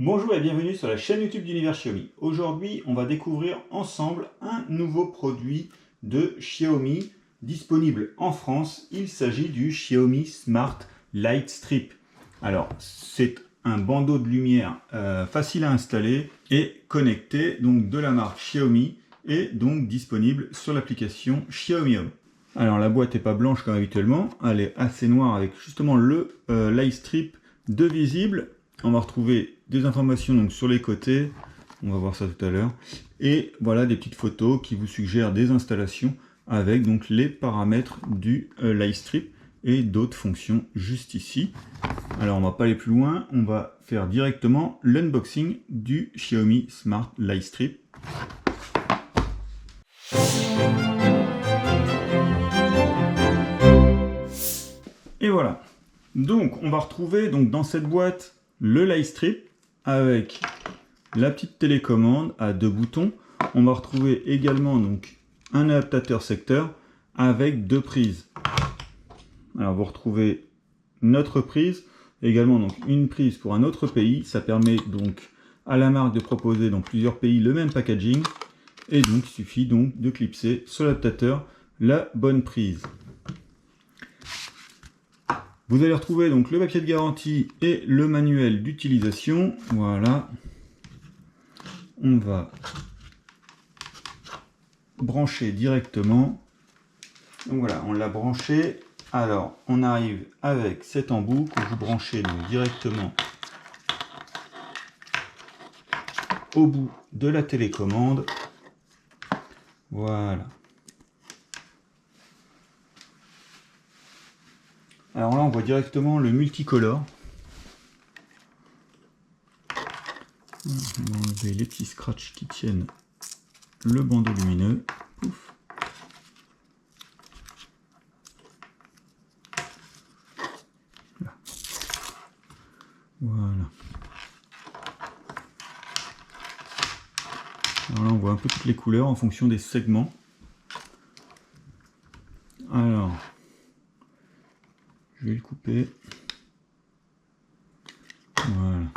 Bonjour et bienvenue sur la chaîne YouTube d'Univers Xiaomi. Aujourd'hui, on va découvrir ensemble un nouveau produit de Xiaomi disponible en France. Il s'agit du Xiaomi Smart Light Strip. Alors, c'est un bandeau de lumière facile à installer et connecté, donc de la marque Xiaomi, et donc disponible sur l'application Xiaomi Home. Alors, la boîte n'est pas blanche comme habituellement, elle est assez noire avec justement le Light Strip de visible. On va retrouver des informations donc sur les côtés, on va voir ça tout à l'heure, et voilà des petites photos qui vous suggèrent des installations avec donc les paramètres du Light Strip et d'autres fonctions juste ici. Alors on va pas aller plus loin, on va faire directement l'unboxing du Xiaomi Smart Light Strip. Et voilà. Donc on va retrouver donc dans cette boîte le Light Strip avec la petite télécommande à 2 boutons. On va retrouver également donc un adaptateur secteur avec 2 prises. Alors vous retrouvez notre prise, également donc une prise pour un autre pays. Ça permet donc à la marque de proposer dans plusieurs pays le même packaging. Et donc il suffit donc de clipser sur l'adaptateur la bonne prise. Vous allez retrouver donc le papier de garantie et le manuel d'utilisation. Voilà. On va brancher directement. Donc voilà, on l'a branché. Alors, on arrive avec cet embout que vous branchez donc directement au bout de la télécommande. Voilà. Alors là, on voit directement le multicolore. On va enlever les petits scratchs qui tiennent le bandeau lumineux. Pouf. Là. Voilà. Alors là, on voit un peu toutes les couleurs en fonction des segments. Alors, je vais le couper. Voilà.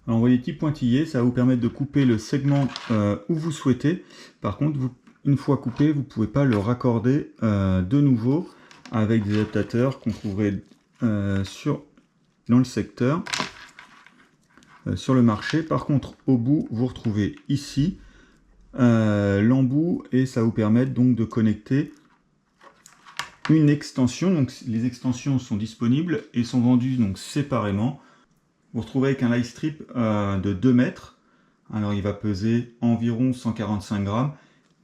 Alors, on voit les petits pointillés, ça va vous permettre de couper le segment où vous souhaitez. Par contre, une fois coupé, vous ne pouvez pas le raccorder de nouveau avec des adaptateurs qu'on trouverait dans le secteur, sur le marché. Par contre, au bout, vous retrouvez ici l'embout et ça va vous permettre donc de connecter une extension. Donc, les extensions sont disponibles et sont vendues donc séparément. Vous retrouvez avec un Light Strip de 2 mètres. Alors il va peser environ 145 grammes.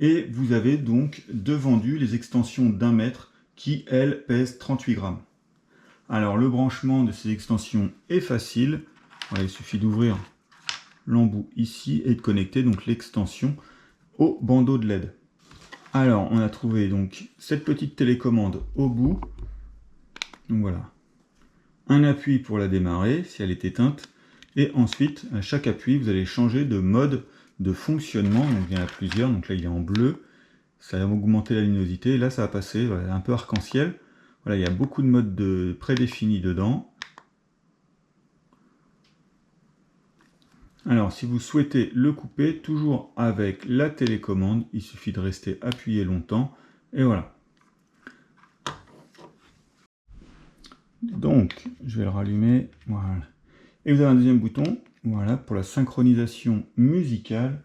Et vous avez donc de vendues les extensions d'1 mètre qui, elles, pèsent 38 grammes. Alors le branchement de ces extensions est facile. Voilà, il suffit d'ouvrir l'embout ici et de connecter donc l'extension au bandeau de LED. Alors on a trouvé donc cette petite télécommande au bout. Donc voilà. Un appui pour la démarrer si elle est éteinte, et ensuite à chaque appui vous allez changer de mode de fonctionnement. Donc il y en a plusieurs, donc là il est en bleu, ça va augmenter la luminosité, et là ça va passer voilà, un peu arc-en-ciel. Voilà, il y a beaucoup de modes prédéfinis dedans. Alors si vous souhaitez le couper, toujours avec la télécommande, il suffit de rester appuyé longtemps, et voilà. Donc, je vais le rallumer, voilà. Et vous avez un deuxième bouton, voilà, pour la synchronisation musicale.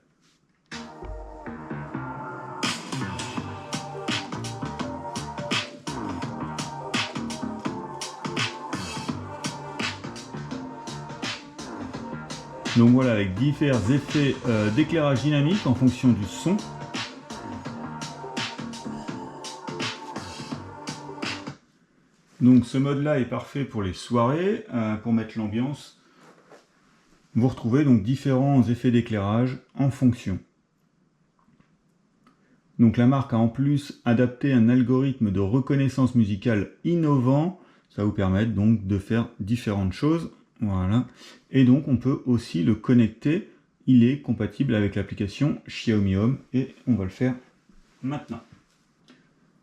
Donc voilà, avec divers effets d'éclairage dynamique en fonction du son. Donc ce mode-là est parfait pour les soirées, pour mettre l'ambiance. Vous retrouvez donc différents effets d'éclairage en fonction. Donc la marque a en plus adapté un algorithme de reconnaissance musicale innovant. Ça va vous permettre donc de faire différentes choses. Voilà. Et donc on peut aussi le connecter. Il est compatible avec l'application Xiaomi Home et on va le faire maintenant.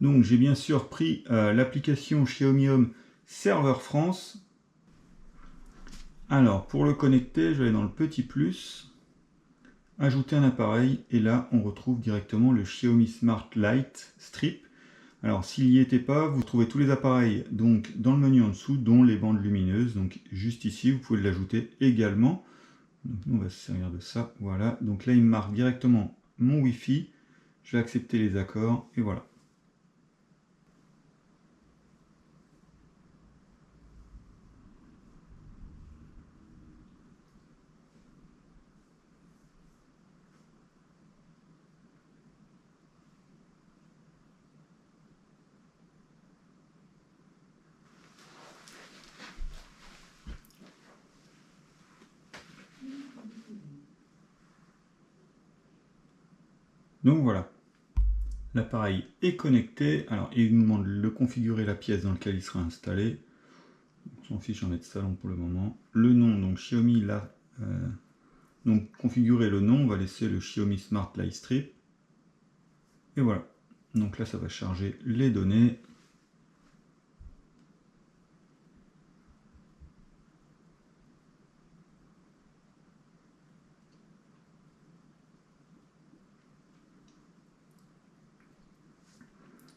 Donc j'ai bien sûr pris l'application Xiaomi Home Serveur France. Alors, pour le connecter, je vais aller dans le petit plus, ajouter un appareil, et là, on retrouve directement le Xiaomi Smart Light Strip. Alors, s'il n'y était pas, vous trouvez tous les appareils donc dans le menu en dessous, dont les bandes lumineuses. Donc, juste ici, vous pouvez l'ajouter également. Donc, on va se servir de ça. Voilà. Donc là, il me marque directement mon Wi-Fi. Je vais accepter les accords, et voilà. Donc voilà, l'appareil est connecté. Alors il nous demande de configurer la pièce dans laquelle il sera installé. On s'en fiche, on va mettre salon pour le moment. Le nom, donc Xiaomi là. Donc configurer le nom, on va laisser le Xiaomi Smart Light Strip. Et voilà. Donc là ça va charger les données.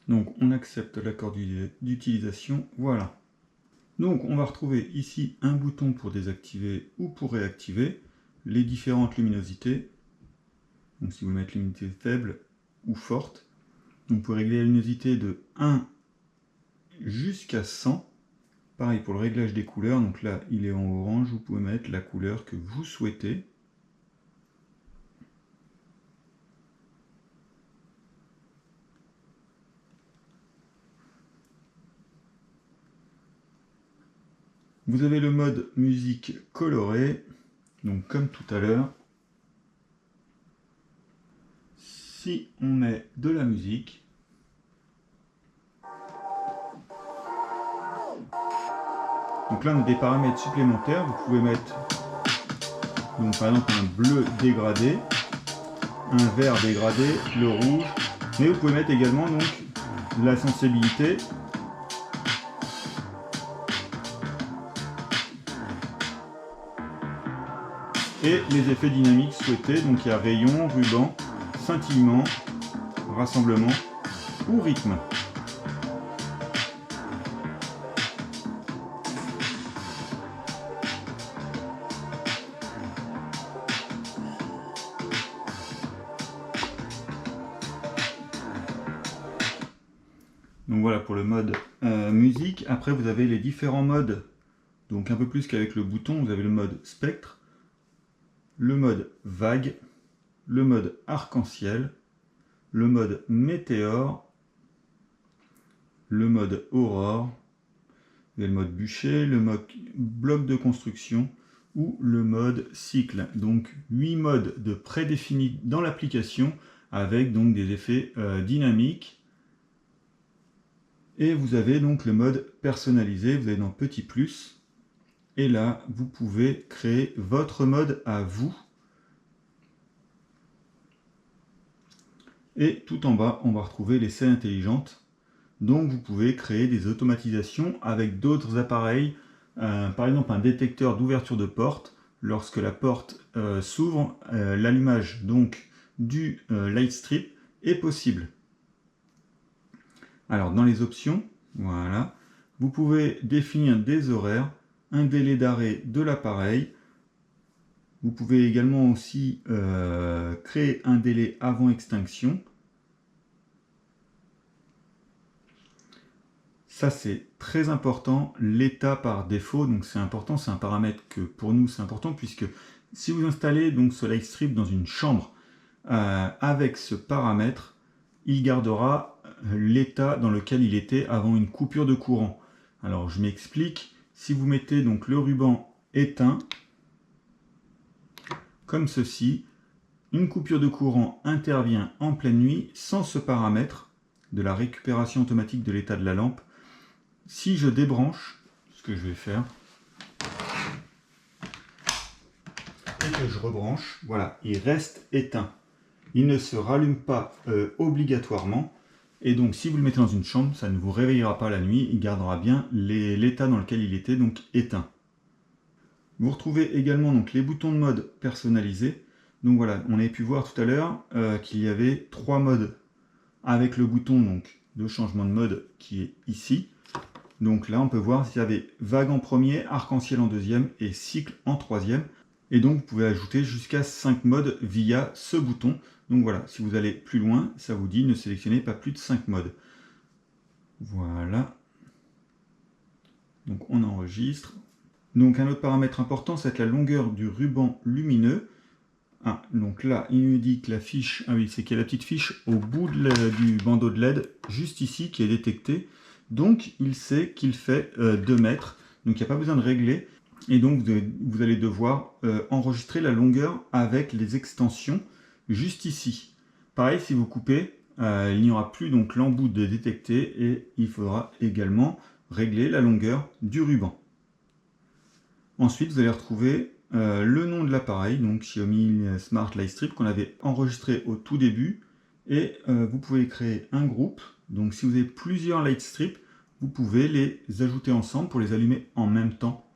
Donc on accepte l'accord d'utilisation, voilà. Donc on va retrouver ici un bouton pour désactiver ou pour réactiver les différentes luminosités. Donc si vous mettez luminosité faible ou forte, donc vous pouvez régler la luminosité de 1 jusqu'à 100. Pareil pour le réglage des couleurs, donc là il est en orange, vous pouvez mettre la couleur que vous souhaitez. Vous avez le mode musique colorée, donc comme tout à l'heure. Si on met de la musique, donc là on a des paramètres supplémentaires, vous pouvez mettre donc par exemple un bleu dégradé, un vert dégradé, le rouge, mais vous pouvez mettre également donc la sensibilité. Et les effets dynamiques souhaités, donc il y a rayon, ruban, scintillement, rassemblement ou rythme. Donc voilà pour le mode musique. Après vous avez les différents modes, donc un peu plus qu'avec le bouton, vous avez le mode spectre, le mode vague, le mode arc-en-ciel, le mode météore, le mode aurore, le mode bûcher, le mode bloc de construction ou le mode cycle. Donc 8 modes de prédéfinis dans l'application avec donc des effets dynamiques. Et vous avez donc le mode personnalisé, vous allez dans petit plus. Et là, vous pouvez créer votre mode à vous. Et tout en bas, on va retrouver les scènes intelligentes. Donc vous pouvez créer des automatisations avec d'autres appareils. Par exemple, un détecteur d'ouverture de porte. Lorsque la porte s'ouvre, l'allumage donc du light strip est possible. Alors dans les options, voilà, vous pouvez définir des horaires, un délai d'arrêt de l'appareil. Vous pouvez également aussi créer un délai avant extinction. Ça c'est très important, l'état par défaut, donc c'est important, c'est un paramètre que pour nous c'est important puisque si vous installez donc ce light strip dans une chambre avec ce paramètre, il gardera l'état dans lequel il était avant une coupure de courant. Alors je m'explique, si vous mettez donc le ruban éteint, comme ceci, une coupure de courant intervient en pleine nuit sans ce paramètre de la récupération automatique de l'état de la lampe. Si je débranche, ce que je vais faire, et que je rebranche, voilà, il reste éteint. Il ne se rallume pas obligatoirement. Et donc si vous le mettez dans une chambre, ça ne vous réveillera pas la nuit, il gardera bien l'état dans lequel il était, donc éteint. Vous retrouvez également donc les boutons de mode personnalisés. Donc voilà, on avait pu voir tout à l'heure qu'il y avait 3 modes avec le bouton donc, de changement de mode qui est ici. Donc là, on peut voir s'il y avait vague en premier, arc-en-ciel en deuxième et cycle en troisième. Et donc, vous pouvez ajouter jusqu'à 5 modes via ce bouton. Donc voilà, si vous allez plus loin, ça vous dit ne sélectionnez pas plus de 5 modes. Voilà. Donc on enregistre. Donc un autre paramètre important, c'est la longueur du ruban lumineux. Ah, donc là, il nous dit que la fiche, ah oui, c'est qu'il y a la petite fiche au bout du bandeau de LED, juste ici, qui est détectée. Donc il sait qu'il fait 2 mètres, donc il n'y a pas besoin de régler. Et donc vous allez devoir enregistrer la longueur avec les extensions juste ici. Pareil, si vous coupez, il n'y aura plus donc l'embout de détecté et il faudra également régler la longueur du ruban. Ensuite, vous allez retrouver le nom de l'appareil, donc Xiaomi Smart Lightstrip qu'on avait enregistré au tout début. Et vous pouvez créer un groupe. Donc si vous avez plusieurs Lightstrip, vous pouvez les ajouter ensemble pour les allumer en même temps.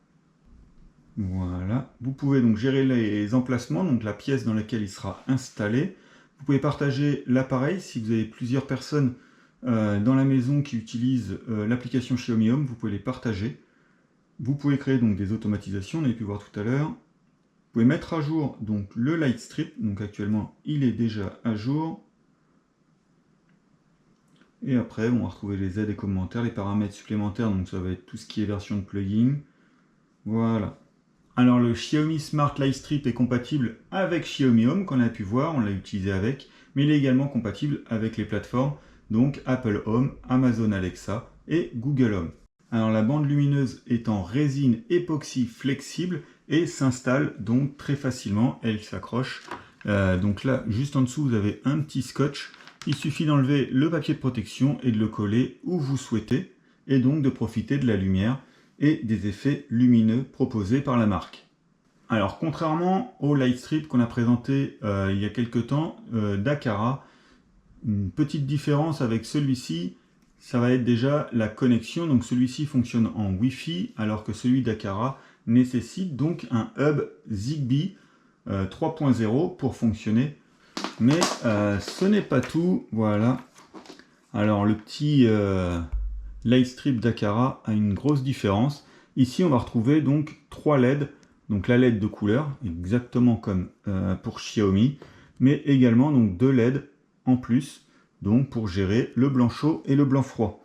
Voilà. Vous pouvez donc gérer les emplacements, donc la pièce dans laquelle il sera installé. Vous pouvez partager l'appareil si vous avez plusieurs personnes dans la maison qui utilisent l'application Xiaomi Home, vous pouvez les partager. Vous pouvez créer donc des automatisations, on avait pu voir tout à l'heure. Vous pouvez mettre à jour donc le Lightstrip, donc actuellement il est déjà à jour. Et après on va retrouver les aides et commentaires, les paramètres supplémentaires, donc ça va être tout ce qui est version de plugin. Voilà. Alors le Xiaomi Smart Lightstrip est compatible avec Xiaomi Home, qu'on a pu voir, on l'a utilisé avec, mais il est également compatible avec les plateformes, donc Apple Home, Amazon Alexa et Google Home. Alors la bande lumineuse est en résine époxy flexible et s'installe donc très facilement, elle s'accroche. Donc là, juste en dessous, vous avez un petit scotch. Il suffit d'enlever le papier de protection et de le coller où vous souhaitez, et donc de profiter de la lumière et des effets lumineux proposés par la marque. Alors contrairement au Lightstrip qu'on a présenté il y a quelques temps d'Aqara, une petite différence avec celui-ci, ça va être déjà la connexion. Donc celui-ci fonctionne en Wi-Fi alors que celui d'Aqara nécessite donc un hub Zigbee 3.0 pour fonctionner. Mais ce n'est pas tout, voilà. Alors le petit Lightstrip d'Aqara a une grosse différence. Ici, on va retrouver donc 3 LED. Donc la LED de couleur, exactement comme pour Xiaomi, mais également donc 2 LED en plus, donc pour gérer le blanc chaud et le blanc froid.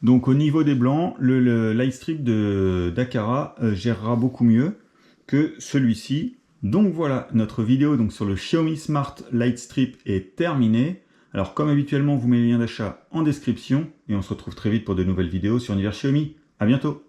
Donc au niveau des blancs, le Lightstrip d'Aqara gérera beaucoup mieux que celui-ci. Donc voilà, notre vidéo donc, sur le Xiaomi Smart Lightstrip est terminée. Alors comme habituellement, vous mettez les liens d'achat en description et on se retrouve très vite pour de nouvelles vidéos sur Univers Xiaomi. À bientôt!